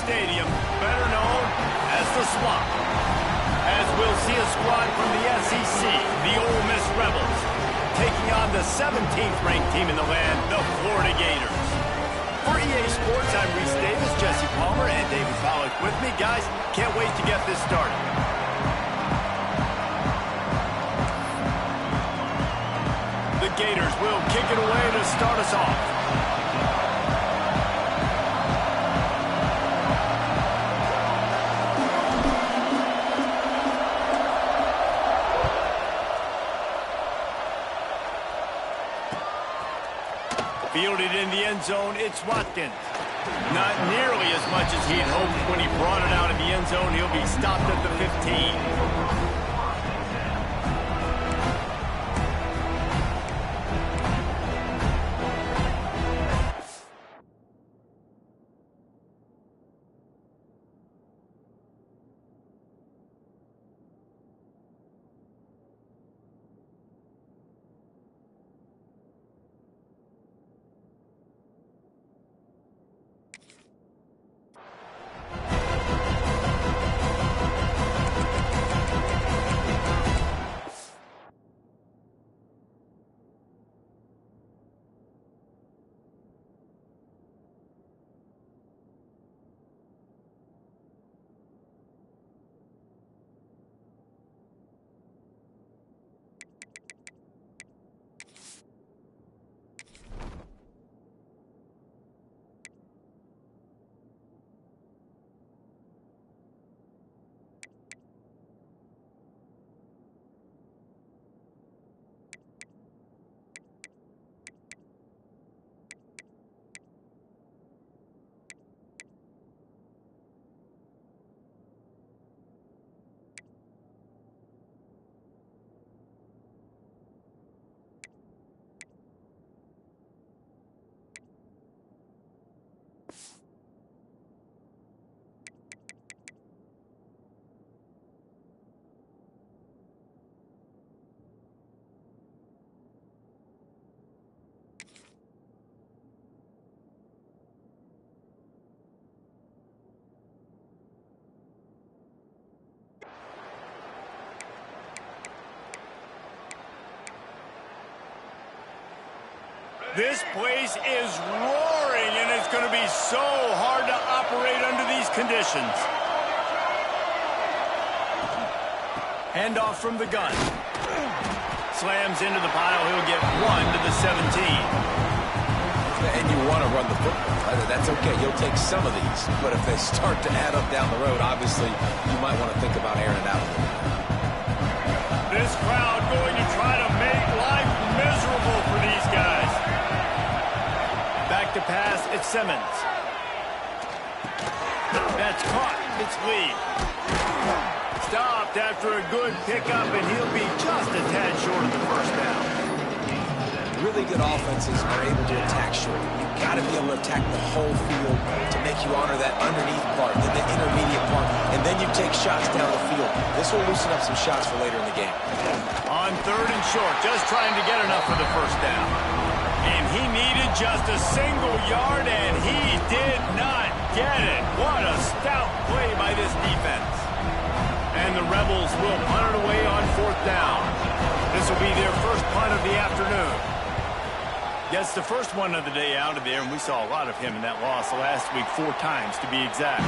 Stadium, better known as the Swamp. As we'll see a squad from the SEC, the Ole Miss Rebels, taking on the 17th ranked team in the land, the Florida Gators. For EA Sports, I'm Reese Davis, Jesse Palmer, and David Pollack with me. Guys, can't wait to get this started. The Gators will kick it away to start us off. Fielded in the end zone, it's Watkins. Not nearly as much as he'd hoped when he brought it out of the end zone. He'll be stopped at the 15. This place is roaring, and it's going to be so hard to operate under these conditions. Handoff from the gun. Slams into the pile. He'll get 1 to the 17. And you want to run the football. That's okay. You'll take some of these. But if they start to add up down the road, obviously, you might want to think about airing it out a little bit. This crowd going to try to make life miserable for these guys. Back to pass, it's Simmons. That's caught, it's Lee. Stopped after a good pickup, and he'll be just a tad short of the first down. Really good offenses are able to attack short. You've got to be able to attack the whole field to make you honor that underneath part, then the intermediate part, and then you take shots down the field. This will loosen up some shots for later in the game. On 3rd and short, just trying to get enough for the first down. And he needed just a single yard, and he did not get it. What a stout play by this defense. And the Rebels will punt it away on 4th down. This will be their first punt of the afternoon. Gets the first one of the day out of there, and we saw a lot of him in that loss last week, 4 times to be exact.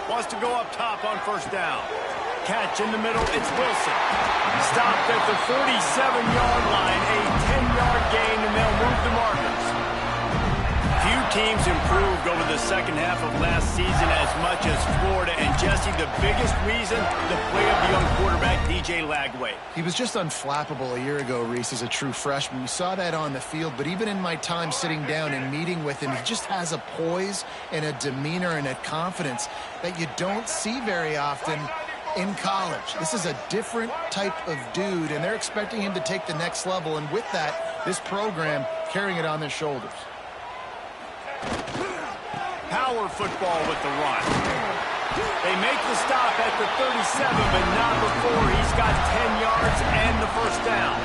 Wants to go up top on 1st down. Catch in the middle, it's Wilson. Stopped at the 47-yard line, a 10-yard gain, and they'll move the markers. Few teams improved over the second half of last season as much as Florida. And Jesse, the biggest reason, the play of the young quarterback, DJ Lagway. He was just unflappable a year ago, Reese, as a true freshman. We saw that on the field, but even in my time sitting down and meeting with him, he just has a poise and a demeanor and a confidence that you don't see very often in college. This is a different type of dude, and they're expecting him to take the next level, and with that, this program carrying it on their shoulders. Power football with the run. They make the stop at the 37, but not before he's got 10 yards and the first down.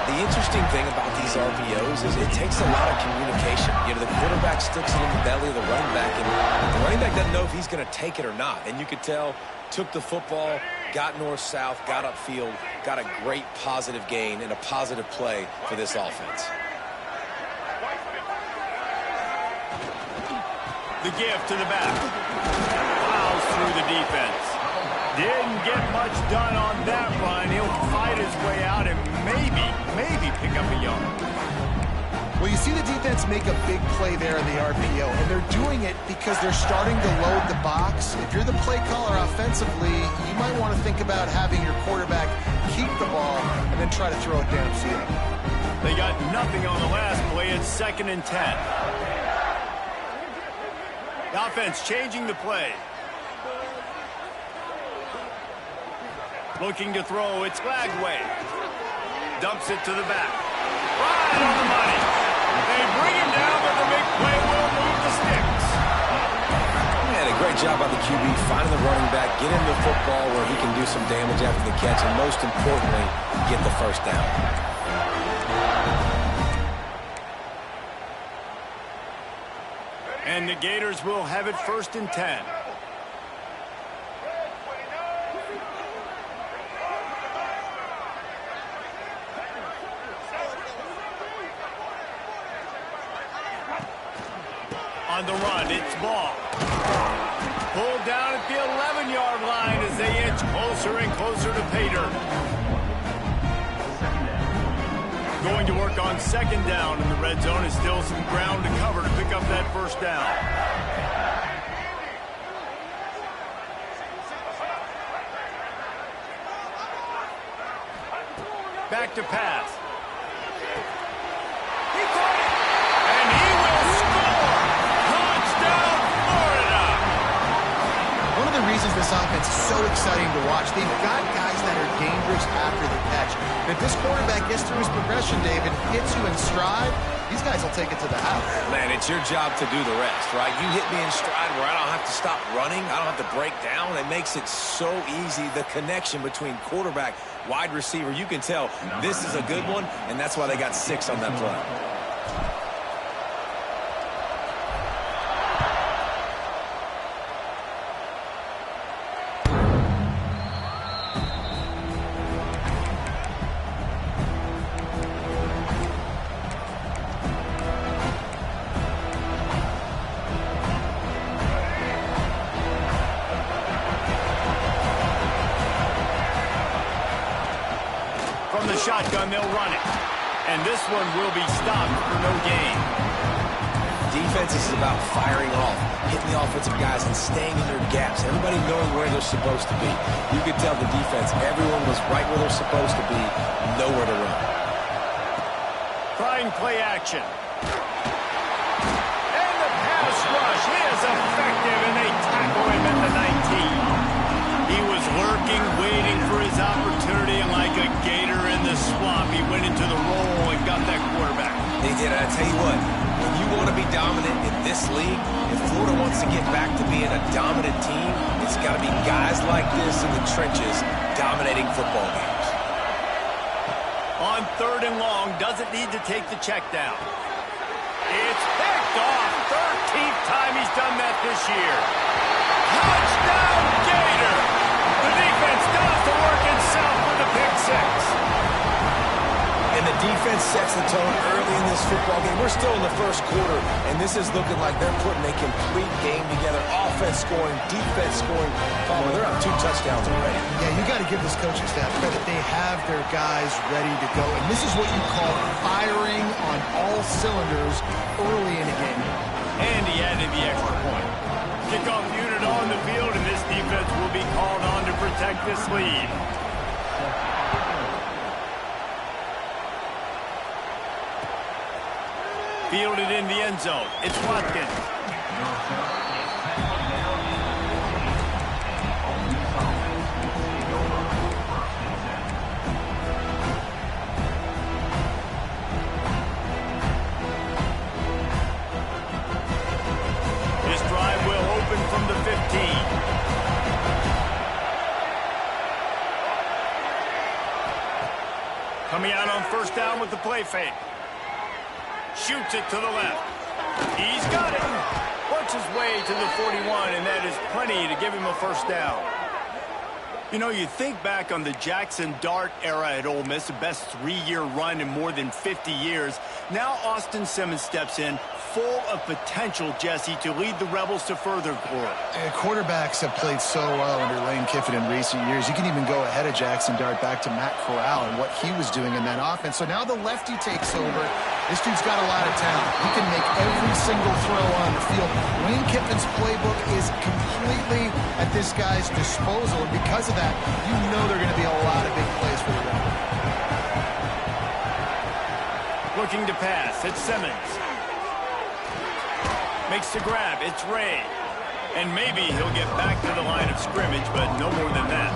The interesting thing about these RPOs is it takes a lot of communication. You know, the quarterback sticks it in the belly of the running back, and the running back doesn't know if he's going to take it or not. And you could tell, took the football, got north-south, got upfield, got a great positive gain and a positive play for this offense. The give to the back. Plows through the defense. Didn't get much done on that run. He'll fight his way out and maybe pick up a yard. Well, you see the defense make a big play there in the RPO, and they're doing it because they're starting to load the box. If you're the play caller offensively, you might want to think about having your quarterback keep the ball and then try to throw it downfield. They got nothing on the last play. It's 2nd and 10. The offense changing the play. Looking to throw, it's Lagway. Dumps it to the back. Right on the money. They bring him down, but the big play will move the sticks. Man, a great job by the QB, finding the running back, get him the football where he can do some damage after the catch, and most importantly, get the first down. And the Gators will have it 1st and 10. On the run, it's Ball. Pulled down at the 11-yard line as they inch closer and closer to Pater. Going to work on 2nd down, and the red zone is still some ground to cover to pick up that first down. Back to pass. He caught it, and he will score. Touchdown, Florida. One of the reasons this offense is so exciting to watch, they've got guys that are dangerous after the catch. If this quarterback gets through his progression, David, hits you in stride, these guys will take it to the house. Man, it's your job to do the rest, right? You hit me in stride where I don't have to stop running. I don't have to break down. It makes it so easy, the connection between quarterback, wide receiver. You can tell this is a good one, and that's why they got 6 on that play. From the shotgun, they'll run it. And this one will be stopped for no gain. Defense is about firing off, hitting the offensive guys and staying in their gaps. Everybody knowing where they're supposed to be. You could tell the defense, everyone was right where they're supposed to be, nowhere to run. Trying play action. And the pass rush is effective, and they tackle him at the 19. He was lurking, waiting for his opportunity, and like a gator in the swamp, he went into the roll and got that quarterback. They did. I tell you what, when you want to be dominant in this league, if Florida wants to get back to being a dominant team, it's got to be guys like this in the trenches dominating football games. On 3rd and long, doesn't need to take the check down. It's picked off. 13th time he's done that this year. Touchdown, Gator! The defense does the work itself with the pick 6. And And the defense sets the tone early in this football game. We're still in the first quarter, and this is looking like they're putting a complete game together. Offense scoring, defense scoring. Palmer, they're up 2 touchdowns already. Yeah, you got to give this coaching staff credit. They have their guys ready to go, and this is what you call firing on all cylinders early in a game. And he added the extra point. Kickoff unit on the field, and this defense will be called on to protect this lead. Fielded in the end zone. It's Watkins. This drive will open from the 15. Coming out on first down with the play fake. Shoots it to the left. He's got it. Works his way to the 41, and that is plenty to give him a first down. You know, you think back on the Jackson Dart era at Ole Miss, the best 3-year run in more than 50 years. Now Austin Simmons steps in, full of potential, Jesse, to lead the Rebels to further glory. Quarterbacks have played so well under Lane Kiffin in recent years. You can even go ahead of Jackson Dart back to Matt Corral and what he was doing in that offense. So now the lefty takes over. This dude's got a lot of talent. He can make every single throw on the field. Lane Kiffin's playbook is completely at this guy's disposal, and because of that, you know there are going to be a lot of big plays for the Rebels. Looking to pass, it's Simmons. Makes the grab, it's Ray. And maybe he'll get back to the line of scrimmage, but no more than that.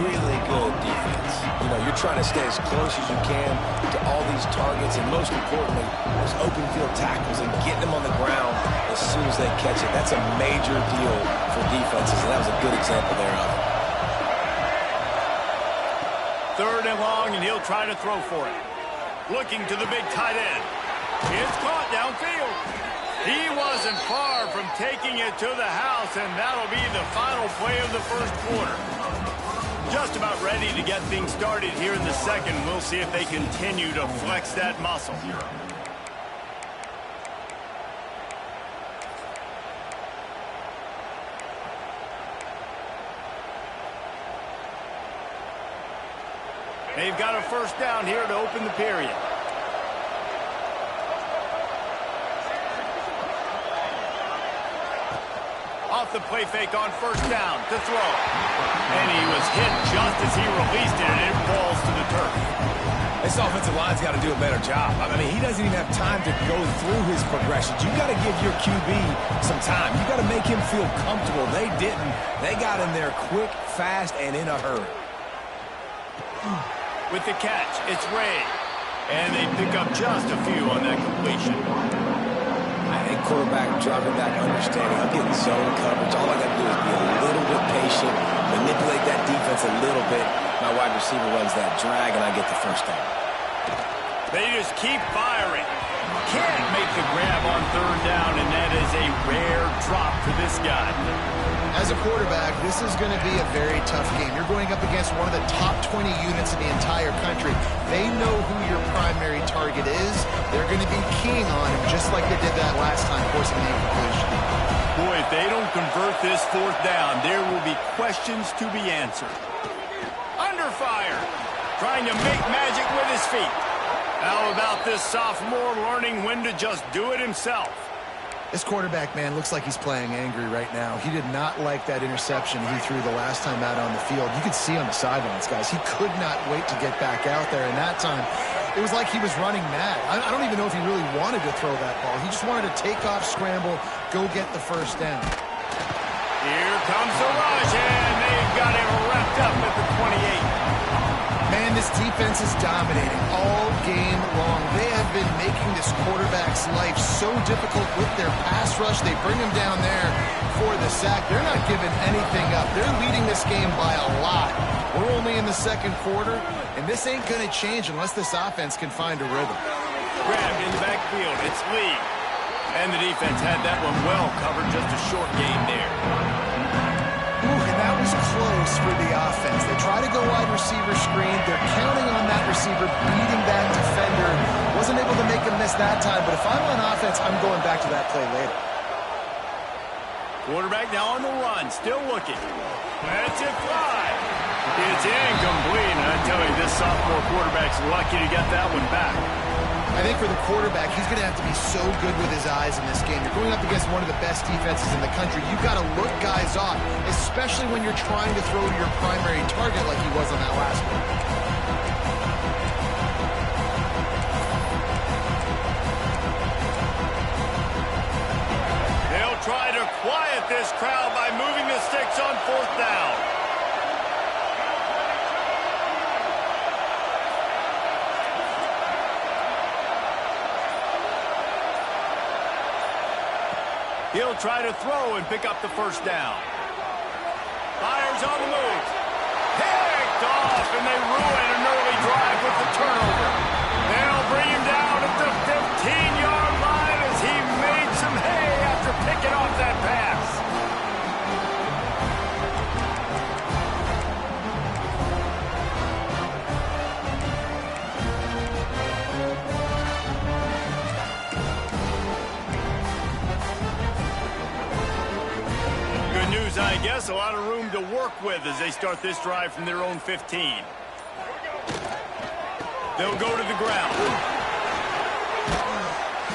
Really good defense. You know, you're trying to stay as close as you can to all these targets, and most importantly, those open field tackles and getting them on the ground as soon as they catch it. That's a major deal for defenses, and that was a good example there of it. 3rd and long, and he'll try to throw for it. Looking to the big tight end. It's caught downfield. He wasn't far from taking it to the house, and that'll be the final play of the first quarter. Just about ready to get things started here in the second. We'll see if they continue to flex that muscle. They've got a first down here to open the period. Off the play fake on first down to throw. And he was hit just as he released it, and it falls to the turf. This offensive line's got to do a better job. I mean, he doesn't even have time to go through his progressions. You got to give your QB some time. You got to make him feel comfortable. They didn't. They got in there quick, fast, and in a hurry. With the catch, it's Ray. And they pick up just a few on that completion. A quarterback dropping back, understanding I'm getting zone coverage. All I got to do is be a little bit patient, manipulate that defense a little bit. My wide receiver runs that drag, and I get the first down. They just keep firing. Can't make the grab on 3rd down, and that is a rare drop for this guy. As a quarterback, this is going to be a very tough game. You're going up against one of the top 20 units in the entire country. They know who your primary target is. They're going to be keying on him, just like they did that last time, forcing the incompletion. Boy, if they don't convert this 4th down, there will be questions to be answered. Under fire, trying to make magic with his feet. How about this sophomore learning when to just do it himself? This quarterback, man, looks like he's playing angry right now. He did not like that interception he threw the last time out on the field. You could see on the sidelines, guys. He could not wait to get back out there, and that time, it was like he was running mad. I don't even know if he really wanted to throw that ball. He just wanted to take off, scramble, go get the first down. Here comes the rush, and they've got him wrapped up at the 28. Man, this defense is dominating all game long. They have been making this quarterback's life so difficult with their pass rush. They bring him down there for the sack. They're not giving anything up. They're leading this game by a lot. We're only in the second quarter, and this ain't going to change unless this offense can find a rhythm. Grabbed in the backfield. It's Lee. And the defense had that one well covered. Just a short gain there. Ooh, and that was close for the offense. They try to go wide receiver screen. They're counting on that receiver beating that defender. Wasn't able to make him miss that time, but if I'm on offense, I'm going back to that play later. Quarterback now on the run, still looking. Lets it fly. It's incomplete, and I tell you, this sophomore quarterback's lucky to get that one back. I think for the quarterback, he's going to have to be so good with his eyes in this game. You're going up against one of the best defenses in the country. You've got to look guys off, especially when you're trying to throw to your primary target like he was on that last one. They'll try to quiet this crowd by moving the sticks on 4th down. He'll try to throw and pick up the 1st down. Fires on the move. Picked off, and they ruin an early drive with the turnover. They'll bring him down at the 15-yard line as he made some hay after picking off that pass. I guess a lot of room to work with as they start this drive from their own 15. They'll go to the ground.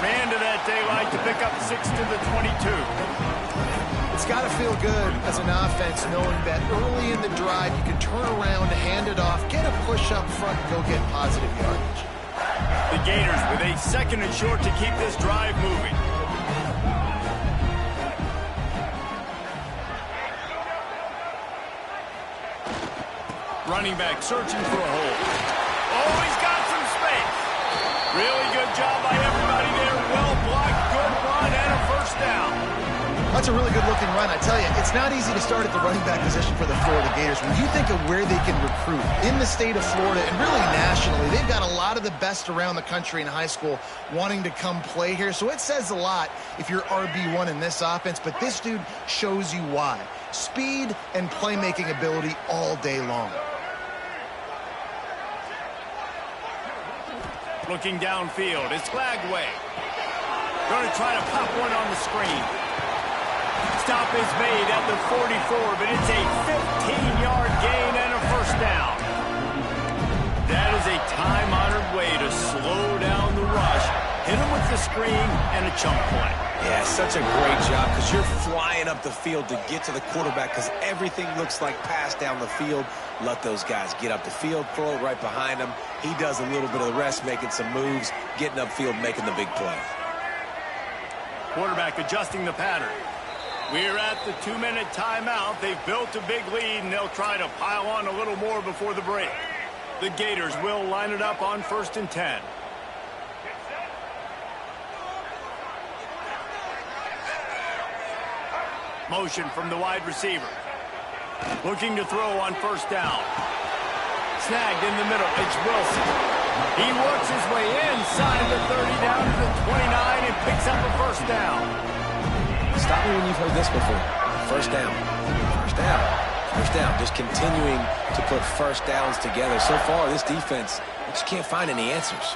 Ran to that daylight to pick up 6 to the 22. It's got to feel good as an offense knowing that early in the drive you can turn around, hand it off, get a push up front, and go get positive yardage. The Gators with a 2nd and short to keep this drive moving. Running back searching for a hole. Oh, he's got some space. Really good job by everybody there. Well blocked, good run, and a 1st down. That's a really good-looking run. I tell you, it's not easy to start at the running back position for the Florida Gators. When you think of where they can recruit in the state of Florida and really nationally, they've got a lot of the best around the country in high school wanting to come play here. So it says a lot if you're RB1 in this offense, but this dude shows you why. Speed and playmaking ability all day long. Looking downfield, it's Flagway. Going to try to pop one on the screen. Stop is made at the 44, but it's a 15-yard gain and a 1st down. That is a time-honored way to slow down the rush, hit him with the screen, and a chunk play. Yeah, such a great job because you're flying up the field to get to the quarterback because everything looks like pass down the field. Let those guys get up the field, throw it right behind him. He does a little bit of the rest, making some moves, getting upfield, making the big play. Quarterback adjusting the pattern. We're at the 2-minute timeout. They've built a big lead, and they'll try to pile on a little more before the break. The Gators will line it up on 1st and 10. Motion from the wide receiver. Looking to throw on 1st down. Snagged in the middle. It's Wilson. He works his way inside the 30 down to the 29 and picks up a 1st down. Stop me when you've heard this before. 1st down. 1st down. 1st down. Just continuing to put 1st downs together. So far, this defense, they just can't find any answers.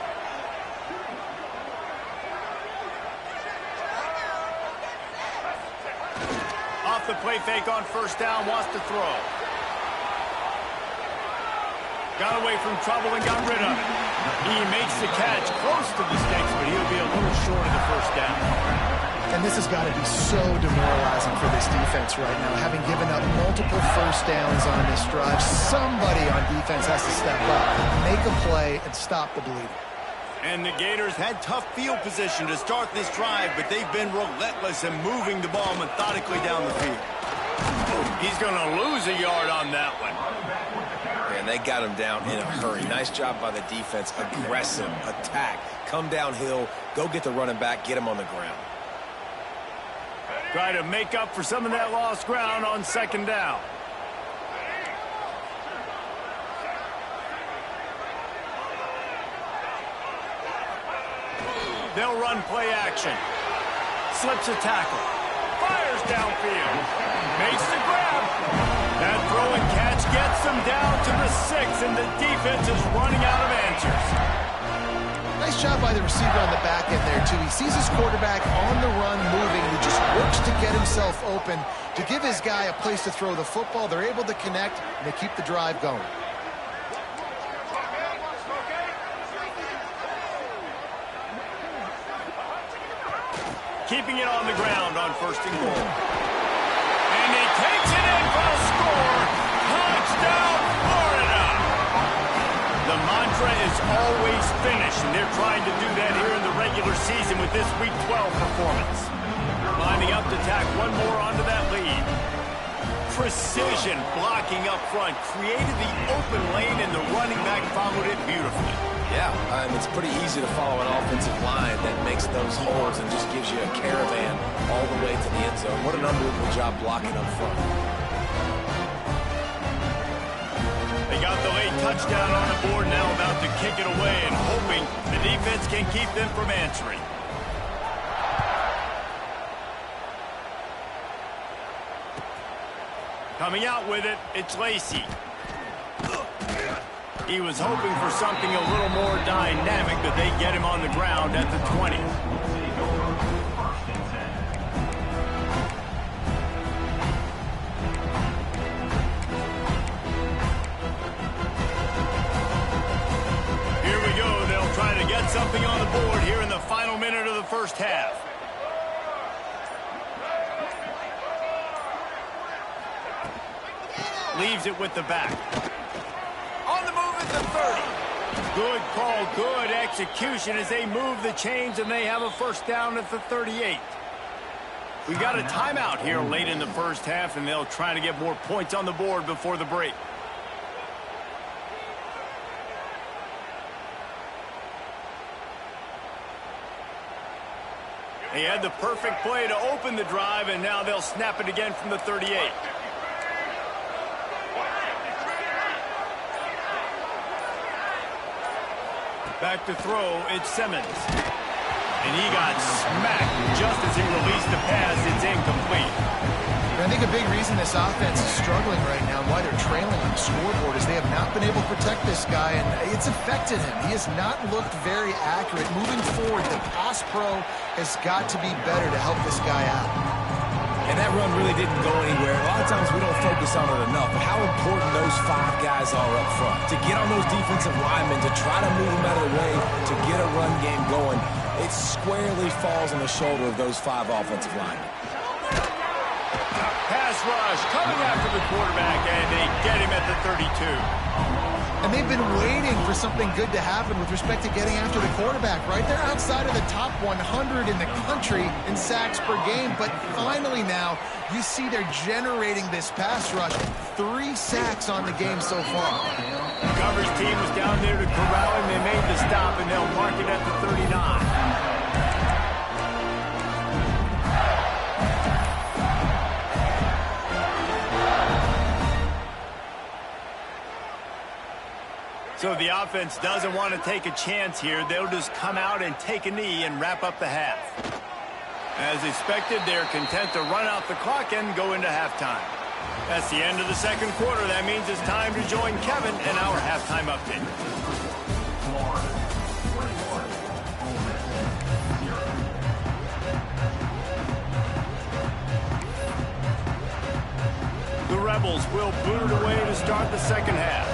Off the play fake on 1st down, wants to throw. Got away from trouble and got rid of it. He makes the catch close to the sticks, but he'll be a little short of the 1st down. And this has got to be so demoralizing for this defense right now. Having given up multiple 1st downs on this drive, somebody on defense has to step up, make a play, and stop the bleeding. And the Gators had tough field position to start this drive, but they've been relentless in moving the ball methodically down the field. He's going to lose a yard on that one. And they got him down in a hurry. Nice job by the defense. Aggressive attack. Come downhill. Go get the running back. Get him on the ground. Try to make up for some of that lost ground on 2nd down. They'll run play action. Slips a tackle. fires downfield. Makes the grab. That throw and catch gets them down to the 6, and the defense is running out of answers. Nice job by the receiver on the back end there, too. He sees his quarterback on the run moving, and he just works to get himself open to give his guy a place to throw the football. They're able to connect, and they keep the drive going. Keeping it on the ground on 1st and goal. And he takes it in for a score. Touchdown, Florida! The mantra is always finish, and they're trying to do that here in the regular season with this Week 12 performance. Lining up to tack one more onto that lead. Precision blocking up front created the open lane, and the running back followed it beautifully. Yeah, it's pretty easy to follow an offensive line that makes those holes and just gives you a caravan all the way to the end zone. What an unbelievable job blocking up front. They got the late touchdown on the board, now about to kick it away and hoping the defense can keep them from answering. Coming out with it, it's Lacey. He was hoping for something a little more dynamic, but they get him on the ground at the 20. Here we go. They'll try to get something on the board here in the final minute of the first half. Leaves it with the back. On the move at the 30. Good call, good execution as they move the chains, and they have a first down at the 38. We got a timeout here late in the first half, and they'll try to get more points on the board before the break. They had the perfect play to open the drive, and now they'll snap it again from the 38. Back to throw, it's Simmons. And he got smacked just as he released the pass. It's incomplete. I think a big reason this offense is struggling right now, why they're trailing on the scoreboard, is they have not been able to protect this guy, and it's affected him. He has not looked very accurate. Moving forward, the pass pro has got to be better to help this guy out. And that run really didn't go anywhere. A lot of times we don't focus on it enough, but how important those 5 guys are up front. To get on those defensive linemen, to try to move them out of the way, to get a run game going, it squarely falls on the shoulder of those 5 offensive linemen. Pass rush coming after the quarterback, and they get him at the 32. And they've been waiting for something good to happen with respect to getting after the quarterback, right? They're outside of the top 100 in the country in sacks per game, but finally now you see they're generating this pass rush. 3 sacks on the game so far. The coverage team was down there to corral him. They made the stop, and they'll mark it at the 39. So the offense doesn't want to take a chance here. They'll just come out and take a knee and wrap up the half. As expected, they're content to run out the clock and go into halftime. That's the end of the second quarter. That means it's time to join Kevin in our halftime update. The Rebels will boot it away to start the second half.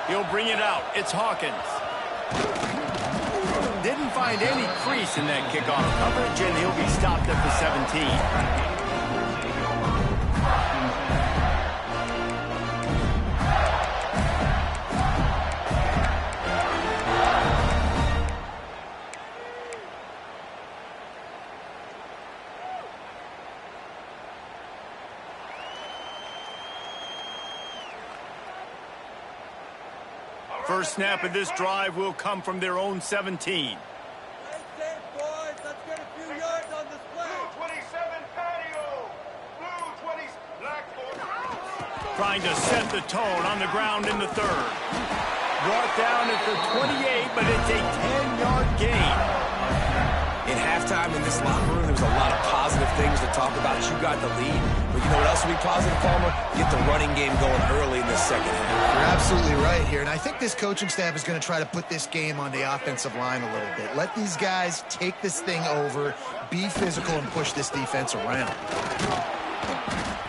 He'll bring it out. It's Hawkins. Didn't find any crease in that kickoff coverage, and he'll be stopped at the 17. First snap of this drive will come from their own 17. Trying to set the tone on the ground in the third. Brought down at the 28, but it's a 10-yard gain. In halftime in this locker room, there was a lot of positive things to talk about. You got the lead, but you know what else will be positive, Palmer? Get the running game going early in the second half. You're absolutely right here, and I think this coaching staff is going to try to put this game on the offensive line a little bit. Let these guys take this thing over, be physical, and push this defense around.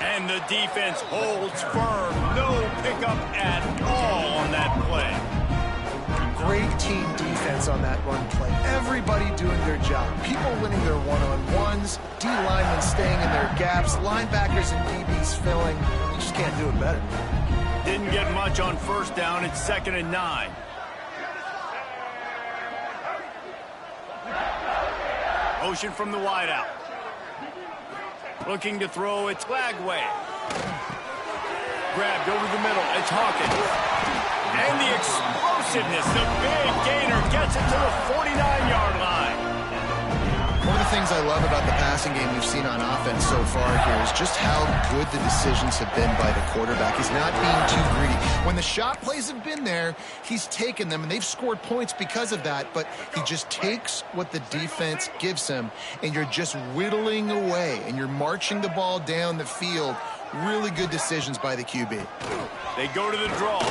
And the defense holds firm. No pickup at all on that play. Great team defense on that run play. Everybody doing their job. People winning their one-on-ones, D linemen staying in their gaps, linebackers and DBs filling. You just can't do it better. Didn't get much on first down. It's 2nd and 9. Motion from the wideout. Looking to throw, it's Lagway. Grabbed over the middle, it's Hawkins. And the explosiveness, the big gainer gets it to the 49-yard line. One of the things I love about the passing game we've seen on offense so far here is just how good the decisions have been by the quarterback. He's not being too greedy. When the shot plays have been there, he's taken them, and they've scored points because of that, but he just takes what the defense gives him, and you're just whittling away, and you're marching the ball down the field. Really good decisions by the QB. They go to the draw.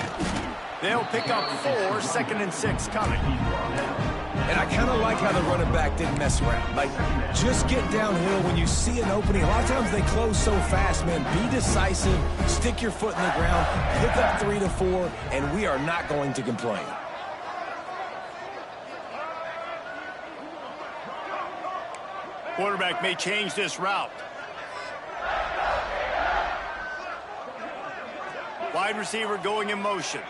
They'll pick up 4, 2nd and 6 coming. And I kind of like how the running back didn't mess around. Like, just get downhill when you see an opening. A lot of times they close so fast, man. Be decisive, stick your foot in the ground, pick up 3 to 4, and we are not going to complain. Quarterback may change this route. Wide receiver going in motion.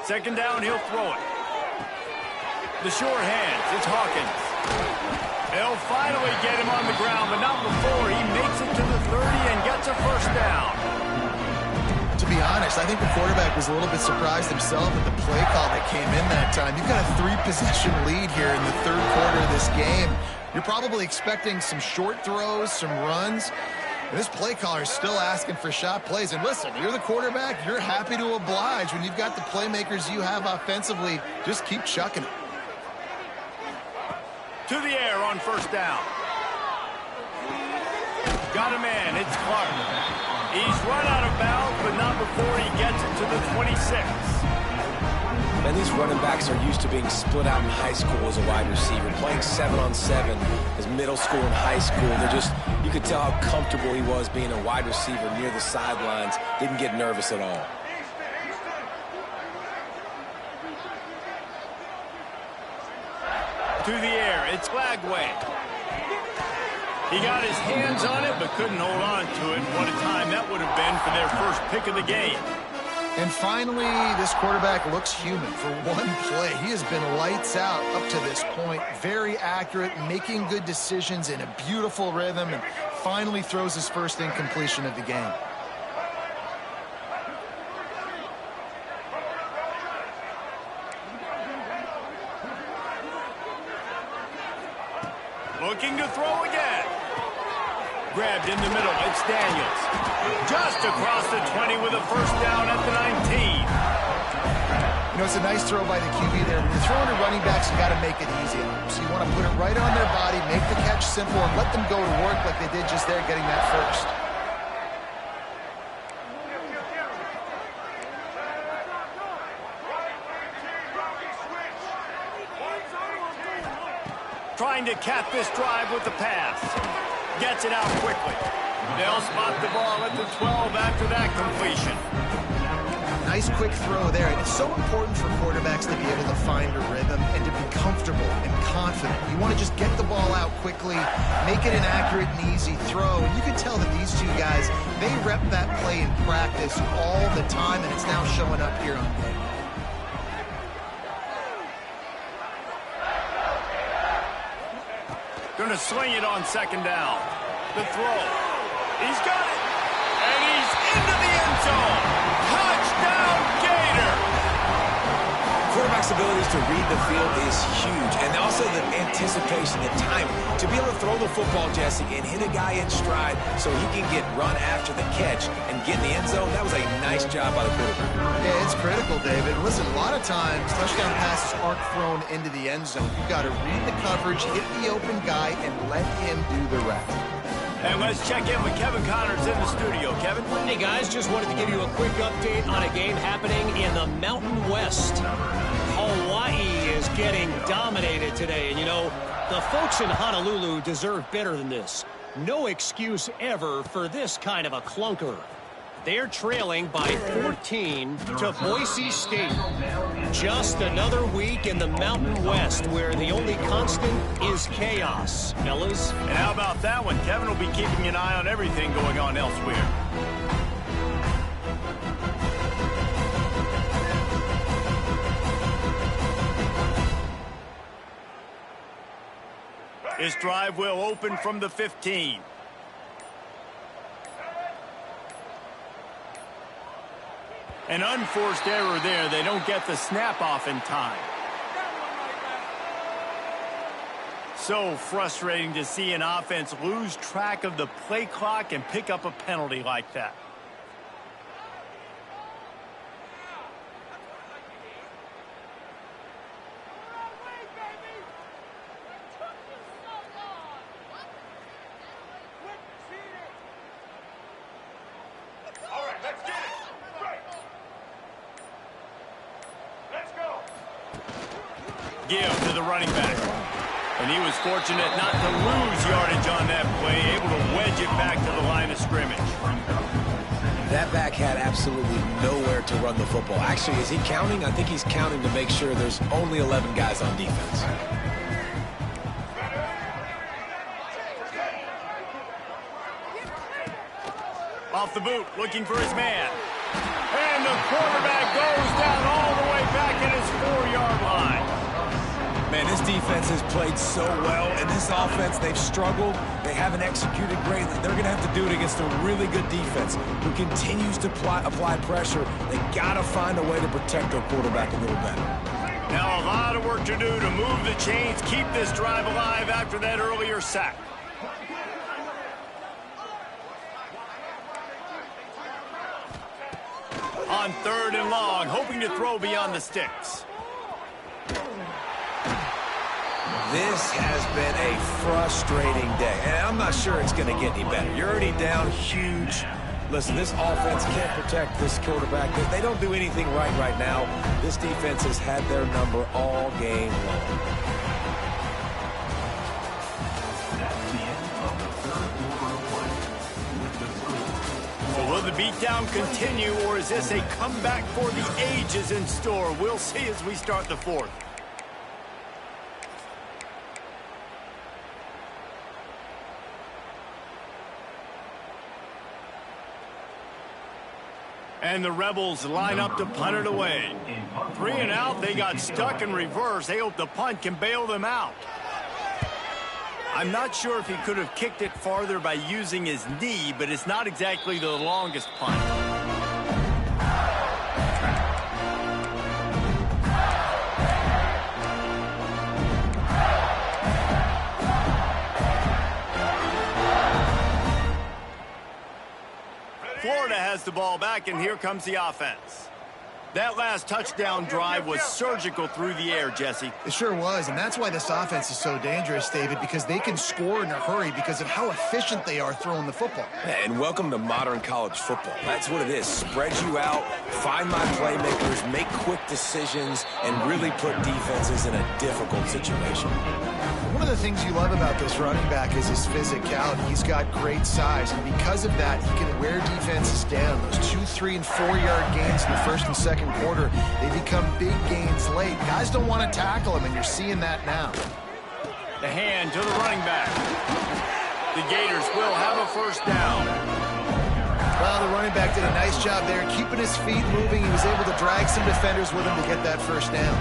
2nd down, he'll throw it. The short hands, it's Hawkins. They'll finally get him on the ground, but not before he makes it to the 30 and gets a first down. To be honest, I think the quarterback was a little bit surprised himself at the play call that came in that time. You've got a 3-possession lead here in the 3rd quarter of this game. You're probably expecting some short throws, some runs. And this play caller is still asking for shot plays. And listen, you're the quarterback. You're happy to oblige. When you've got the playmakers you have offensively, just keep chucking it. To the air on first down. Got a man. It's Clark. He's run out of bounds, but not before he gets it to the 26. And these running backs are used to being split out in high school as a wide receiver, playing 7-on-7 as middle school and high school. You could tell how comfortable he was being a wide receiver near the sidelines. Didn't get nervous at all. To the air, it's Lagway. He got his hands on it, but couldn't hold on to it. What a time that would have been for their first pick of the game. And finally, this quarterback looks human for one play. He has been lights out up to this point. Very accurate, making good decisions in a beautiful rhythm, and finally throws his first incompletion of the game. Looking to throw again. Grabbed in the middle, it's Daniels. Just across the 20 with a first down at the 19. You know, it's a nice throw by the QB there. When you're throwing to running backs, you got to make it easy. So you want to put it right on their body, make the catch simple, and let them go to work like they did just there, getting that first. Trying to cap this drive with the pass. Gets it out quickly. They'll spot the ball at the 12 after that completion. Nice quick throw there. And it's so important for quarterbacks to be able to find a rhythm and to be comfortable and confident. You want to just get the ball out quickly, make it an accurate and easy throw. And you can tell that these two guys, they rep that play in practice all the time, and it's now showing up here on game. Going to sling it on second down. The throw. He's got it. And he's into the end zone. Touchdown, Gator. Quarterbacks flexibility to read the field is huge. And also the anticipation, the timing. To be able to throw the football, Jesse, and hit a guy in stride so he can get run after the catch and get in the end zone, that was a nice job by the quarterback. Yeah, it's critical, David. Listen, a lot of times touchdown passes aren't thrown into the end zone. You've got to read the coverage, hit the open guy, and let him do the rest. And let's check in with Kevin Connors in the studio. Kevin? Hey, guys, just wanted to give you a quick update on a game happening in the Mountain West. Hawaii is getting dominated today. And, you know, the folks in Honolulu deserve better than this. No excuse ever for this kind of a clunker. They're trailing by 14 to Boise State. Just another week in the Mountain West where the only constant is chaos, fellas. And how about that one? Kevin will be keeping an eye on everything going on elsewhere. This drive will open from the 15. An unforced error there. They don't get the snap off in time. So frustrating to see an offense lose track of the play clock and pick up a penalty like that. Give to the running back. And he was fortunate not to lose yardage on that play, able to wedge it back to the line of scrimmage. That back had absolutely nowhere to run the football. Actually, is he counting? I think he's counting to make sure there's only 11 guys on defense. Off the boot, looking for his man. And the quarterback goes down all the way back at his 4-yard line. Man, this defense has played so well, and this offense, they've struggled. They haven't executed greatly. They're going to have to do it against a really good defense who continues to apply pressure. They got to find a way to protect their quarterback a little better. Now a lot of work to do to move the chains, keep this drive alive after that earlier sack. On 3rd and long, hoping to throw beyond the sticks. This has been a frustrating day, and I'm not sure it's going to get any better. You're already down huge. Listen, this offense can't protect this quarterback. They don't do anything right now. This defense has had their number all game long. So will the beatdown continue, or is this a comeback for the ages in store? We'll see as we start the 4th. And the Rebels line up to punt it away. 3 and out, they got stuck in reverse. They hope the punt can bail them out. I'm not sure if he could have kicked it farther by using his knee, but it's not exactly the longest punt. Florida has the ball back, and here comes the offense. That last touchdown drive was surgical through the air, Jesse. It sure was, and that's why this offense is so dangerous, David, because they can score in a hurry because of how efficient they are throwing the football. And welcome to modern college football. That's what it is. Spread you out, find my playmakers, make quick decisions, and really put defenses in a difficult situation. One of the things you love about this running back is his physicality. He's got great size, and because of that, he can wear defenses down. Those 2, 3, and 4-yard gains in the first and second quarter, they become big gains late. Guys don't want to tackle him, and you're seeing that now. The hand to the running back. The Gators will have a first down. Well, the running back did a nice job there, keeping his feet moving. He was able to drag some defenders with him to get that first down.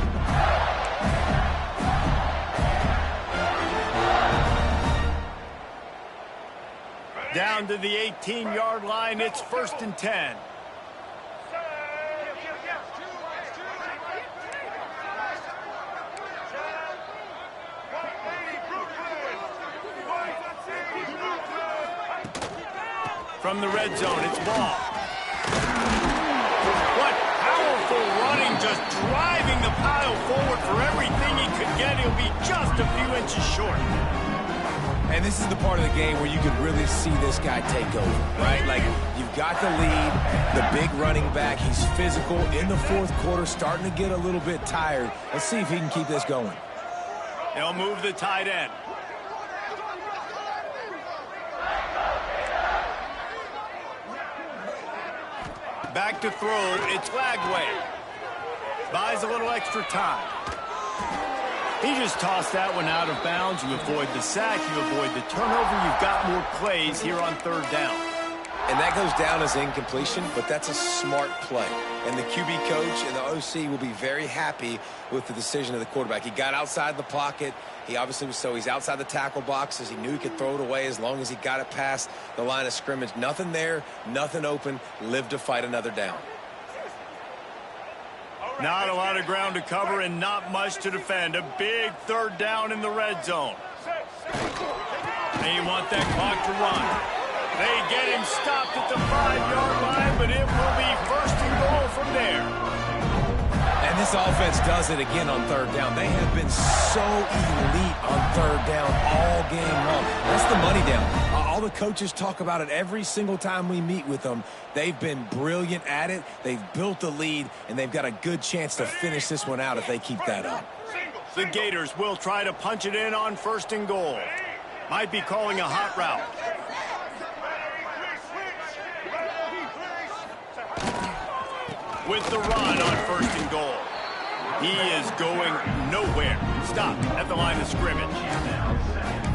Down to the 18-yard line, it's 1st and 10. from the red zone. It's ball. What powerful running, just driving the pile forward for everything he could get. He'll be just a few inches short. And this is the part of the game where you could really see this guy take over, right? Like, you've got the lead, the big running back. He's physical in the fourth quarter, starting to get a little bit tired. Let's see if he can keep this going. They'll move the tight end. Back to throw. It's Lagway. Buys a little extra time. He just tossed that one out of bounds. You avoid the sack. You avoid the turnover. You've got more plays here on third down. And that goes down as incompletion, but that's a smart play. And the QB coach and the OC will be very happy with the decision of the quarterback. He got outside the pocket. He obviously was, so he's outside the tackle boxes. He knew he could throw it away as long as he got it past the line of scrimmage. Nothing there, nothing open. Live to fight another down. Not a lot of ground to cover and not much to defend. A big third down in the red zone. They want that clock to run. They get him stopped at the 5-yard line, but it will be first and goal from there. And this offense does it again on third down. They have been so elite on third down all game long. That's the money down. All the coaches talk about it every single time we meet with them. They've been brilliant at it. They've built the lead, and they've got a good chance to finish this one out if they keep that up. The Gators will try to punch it in on first and goal. Might be calling a hot route. With the run on first and goal. He is going nowhere. Stop at the line of scrimmage.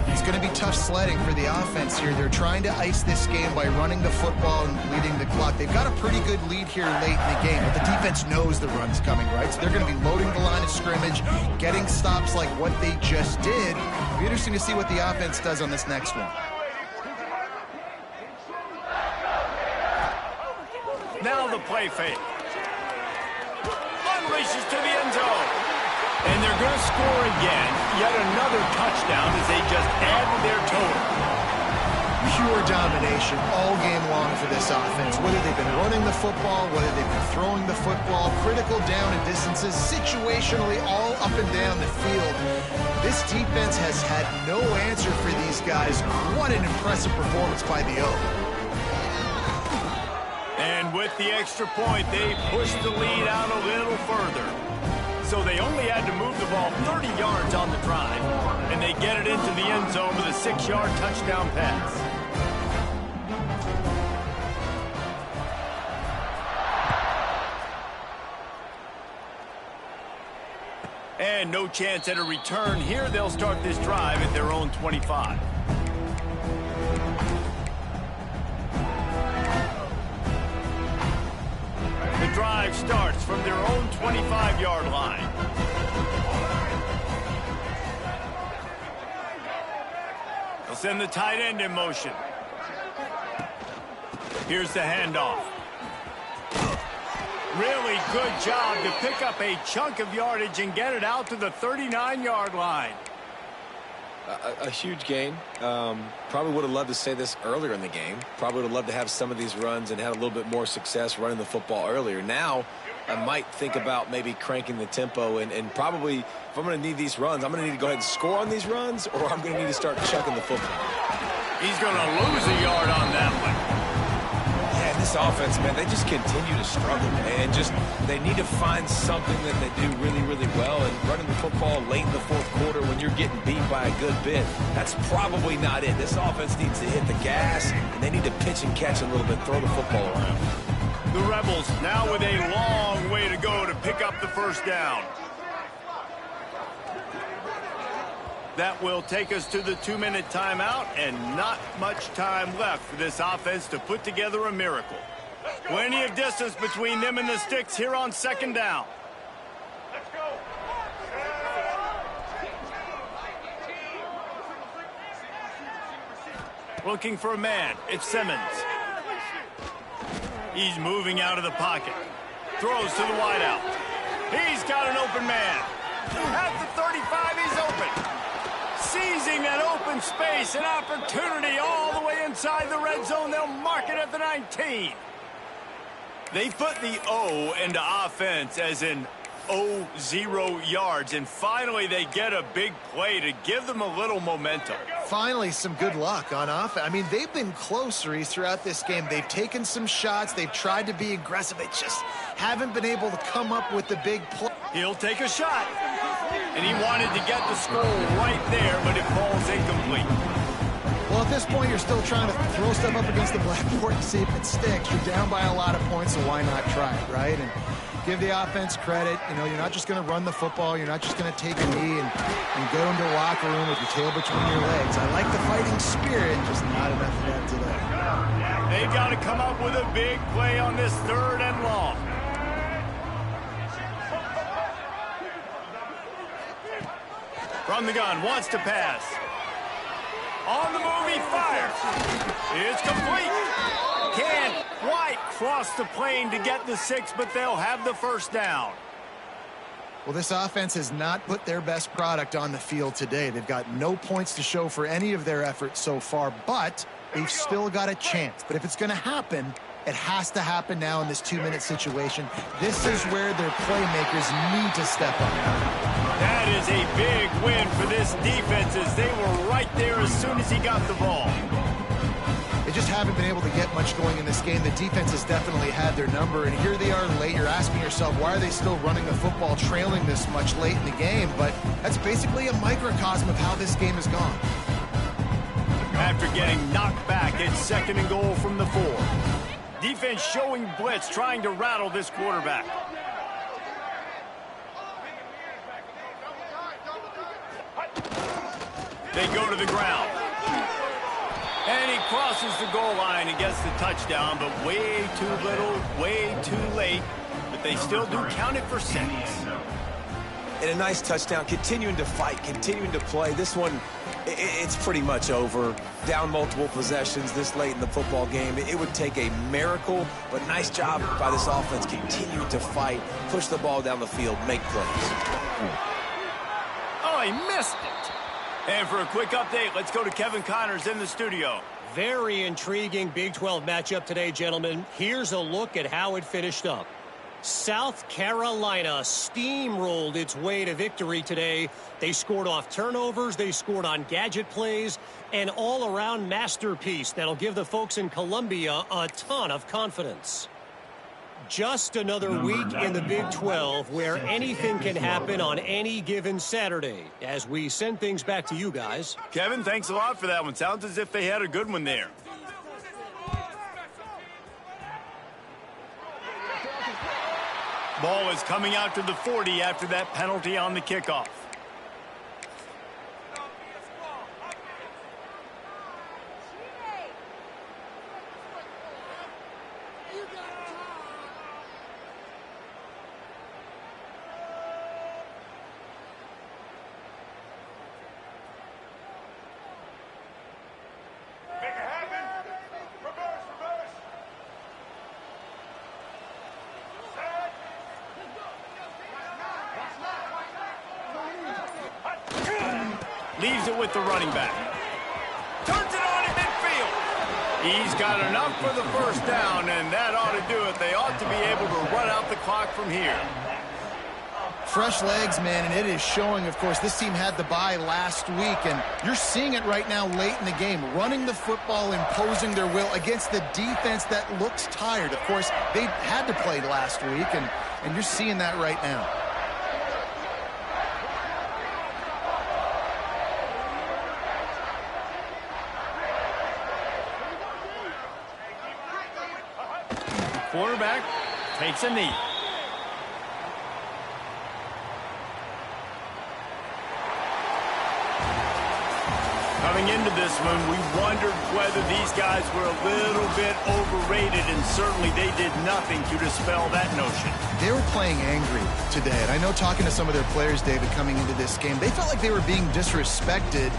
It's going to be tough sledding for the offense here. They're trying to ice this game by running the football and bleeding the clock. They've got a pretty good lead here late in the game, but the defense knows the run's coming, right? So they're going to be loading the line of scrimmage, getting stops like what they just did. It'll be interesting to see what the offense does on this next one. Now the play fake. Unleashes to the end zone. And they're going to score again. Yet another touchdown as they just add to their total. Pure domination all game long for this offense. Whether they've been running the football, whether they've been throwing the football, critical down and distances, situationally all up and down the field. This defense has had no answer for these guys. What an impressive performance by the O. And with the extra point, they pushed the lead out a little further. So they only had to move the ball 30 yards on the drive. And they get it into the end zone with a 6-yard touchdown pass. And no chance at a return here. They'll start this drive at their own 25. The drive starts from their own 25-yard line. They'll send the tight end in motion. Here's the handoff. Really good job to pick up a chunk of yardage and get it out to the 39-yard line. A huge gain. Probably would have loved to say this earlier in the game. Probably would have loved to have some of these runs and had a little bit more success running the football earlier. Now, I might think about maybe cranking the tempo and probably, if I'm going to need these runs, I'm going to need to go ahead and score on these runs, or I'm going to need to start chucking the football. He's going to lose a yard on that one. Yeah, this offense, man, they just continue to struggle, and just they need to find something that they do really, really well. And running the football late in the fourth quarter when you're getting beat by a good bit, that's probably not it. This offense needs to hit the gas, and they need to pitch and catch a little bit, throw the football around. The Rebels now with a long way to go to pick up the first down. That will take us to the 2-minute timeout, and not much time left for this offense to put together a miracle. Plenty of distance between them and the sticks here on second down. Let's go. Looking for a man. It's Simmons. He's moving out of the pocket. Throws to the wideout. He's got an open man. At the 35, he's open. Seizing that open space, an opportunity all the way inside the red zone. They'll mark it at the 19. They put the O into offense as in 0 yards, and finally they get a big play to give them a little momentum. Finally, some good luck on offense. I mean, they've been close, Reese, throughout this game. They've taken some shots. They've tried to be aggressive. They just haven't been able to come up with the big play. He'll take a shot, and he wanted to get the score right there, but it falls incomplete. Well, at this point, you're still trying to throw stuff up against the blackboard to see if it sticks. You're down by a lot of points, so why not try it, right? And give the offense credit. You know, you're not just going to run the football. You're not just going to take a knee and go into the locker room with your tail between your legs. I like the fighting spirit, just not enough of that today. They've got to come up with a big play on this 3rd and long. From the gun, wants to pass. On the move, he fires. It's complete. Can't quite cross the plane to get the 6, but they'll have the first down. Well, this offense has not put their best product on the field today. They've got no points to show for any of their efforts so far, but they've still got a chance. But if it's going to happen, it has to happen now in this 2-minute situation. This is where their playmakers need to step up. That is a big win for this defense as they were right there as soon as he got the ball. They just haven't been able to get much going in this game. The defense has definitely had their number, and here they are late. You're asking yourself, why are they still running the football trailing this much late in the game? But that's basically a microcosm of how this game has gone. After getting knocked back, it's 2nd and goal from the 4. Defense showing blitz, trying to rattle this quarterback. They go to the ground. And he crosses the goal line and gets the touchdown, but way too little, way too late. But they still do count it for 6. And a nice touchdown, continuing to fight, continuing to play. This one, it's pretty much over. Down multiple possessions this late in the football game. It would take a miracle, but nice job by this offense, continuing to fight, push the ball down the field, make plays. Oh, he missed it. And for a quick update, let's go to Kevin Connors in the studio. Very intriguing Big 12 matchup today, gentlemen. Here's a look at how it finished up. South Carolina steamrolled its way to victory today. They scored off turnovers, they scored on gadget plays, an all-around masterpiece that'll give the folks in Columbia a ton of confidence. Just another week in the Big 12 where anything can happen on any given Saturday. As we send things back to you guys. Kevin, thanks a lot for that one. Sounds as if they had a good one there. Ball is coming out to the 40 after that penalty on the kickoff. Leaves it with the running back. Turns it on in midfield. He's got enough for the first down, and that ought to do it. They ought to be able to run out the clock from here. Fresh legs, man, and it is showing, of course. This team had the bye last week, and you're seeing it right now late in the game. Running the football, imposing their will against the defense that looks tired. Of course, they had to play last week, and you're seeing that right now. Quarterback takes a knee. Coming into this one, we wondered whether these guys were a little bit overrated, and certainly they did nothing to dispel that notion. They were playing angry today, and I know talking to some of their players, David, coming into this game, they felt like they were being disrespected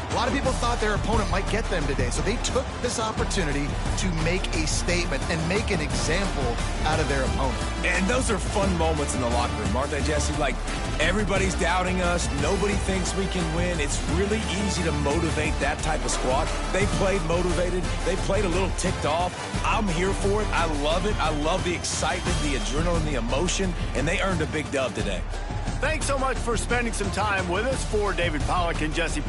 A lot of people thought their opponent might get them today, so they took this opportunity to make a statement and make an example out of their opponent. And those are fun moments in the locker room, aren't they, Jesse? Like, everybody's doubting us. Nobody thinks we can win. It's really easy to motivate that type of squad. They played motivated. They played a little ticked off. I'm here for it. I love it. I love the excitement, the adrenaline, the emotion, and they earned a big dub today. Thanks so much for spending some time with us. For David Pollack and Jesse Paul.